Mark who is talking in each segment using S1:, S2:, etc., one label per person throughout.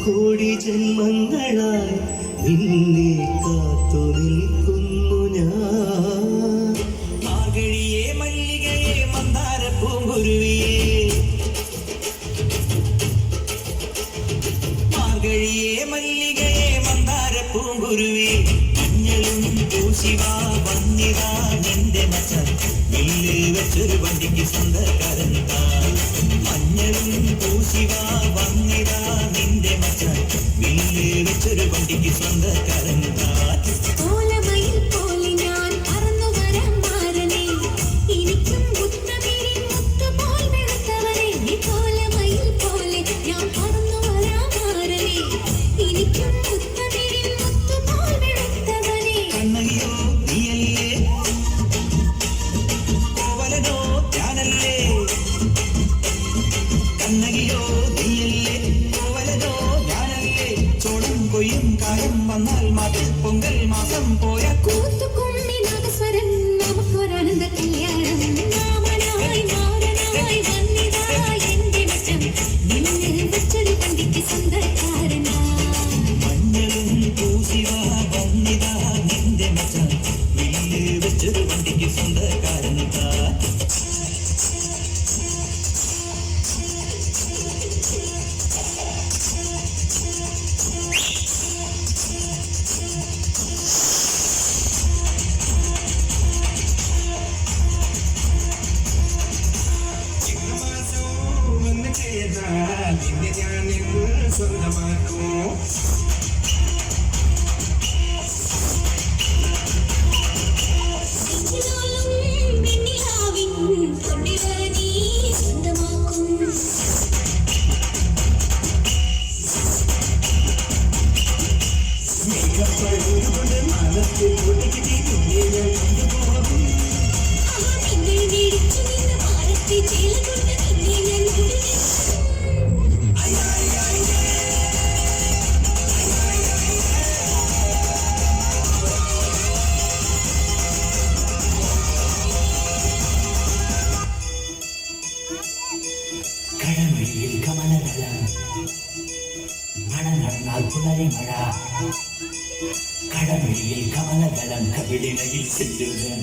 S1: കോടി ജന്മങ്ങളായി നിന്നെ കാത്തു നിൽക്കുന്നു ഞാൻ. മാർഗഴിയേ മല്ലികയെ മന്ദാര പൂങ്കുരുവിയേ, മാർഗഴിയേ മല്ലികയെ മന്ദാര പൂങ്കുരുവി, മഞ്ഞളും പൂശിവാ വന്നിതാ നിന്റെ മച്ചൻ മില്ല് വെച്ചൊരു വണ്ടിക്ക് സ്വന്തക്കാരൻ താൻ. മഞ്ഞളും പൂശിവാ വന്നിതാ നിന്റെ മച്ചൻ മില്ല് വെച്ചൊരു വണ്ടിക്ക് സ്വന്തക്കാരൻ താൻ. കായം വന്നാൽ മാതിൽ പൊങ്കൽ മാസം പോയ കൂത്തുകുമ്മി നാദസ്വരം നമുക്കൊരാനന്ദ കല്യാണം. മാമനായി മാറനായി വന്നിതാ എന്റെ മച്ചൻ നിന്നെ വെച്ചൊരു വണ്ടിക്ക് സ്വന്തക്കാരനാ. മഞ്ഞളും പൂശിവാ വന്നിതാ നിന്റെ മച്ചൻ നിന്നെ വെച്ചൊരു വണ്ടിക്ക് സ്വന്തക്കാരനാ. നിന്നെ ഞാനെന്ന് സ്വന്തമാക്കും. കടമഴിയിൽ കമലദളം മഴ നടന്നാൽ പുലരി മഴ. കടമഴിയിൽ കമലദളം കവിളിണയിൽ സിദ്ധുരൻ.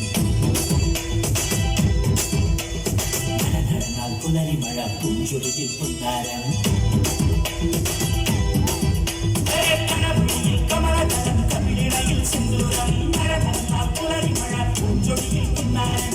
S1: മഴ നടന്നാൽ പുലരി മഴ പൂഞ്ചൊടിയിൽ പുന്നാരം. കടമഴിയിൽ കമലദളം കവിളിണയിൽ സിദ്ധുരൻ. മഴ നടന്നാൽ പുലരി മഴ പൂഞ്ചൊടിയിൽ പുന്നാരം.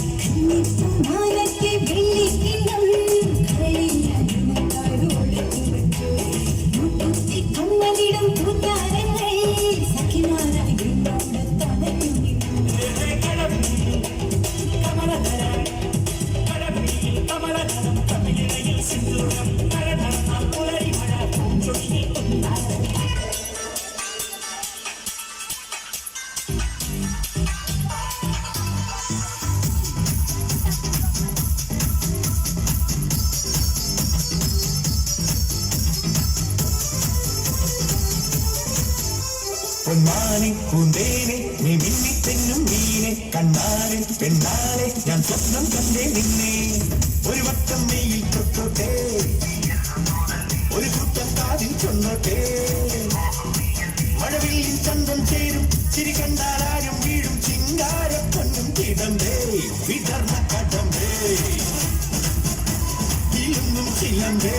S1: പൊന്മാനെ പൂന്തേനെ നീ മിന്നിത്തെന്നും മീനെ കണ്ണാനെ പെണ്ണാനെ ഞാൻ സ്വപ്നം കണ്ടേ നിന്നെ. ഒരു വട്ടം മെയ്യിൽ തൊട്ടോട്ടെ, ഒരു കൂട്ടം കാതിൽ ചൊന്നോട്ടെ. മഴവില്ലിൻ ചന്തം ചേരും ചിരി കണ്ടാലാരും വീഴും ചിങ്കാരപ്പൊന്നും കിടമ്പേ വിതർന്ന കടമ്പേ ഇന്നും ചിലമ്പേ.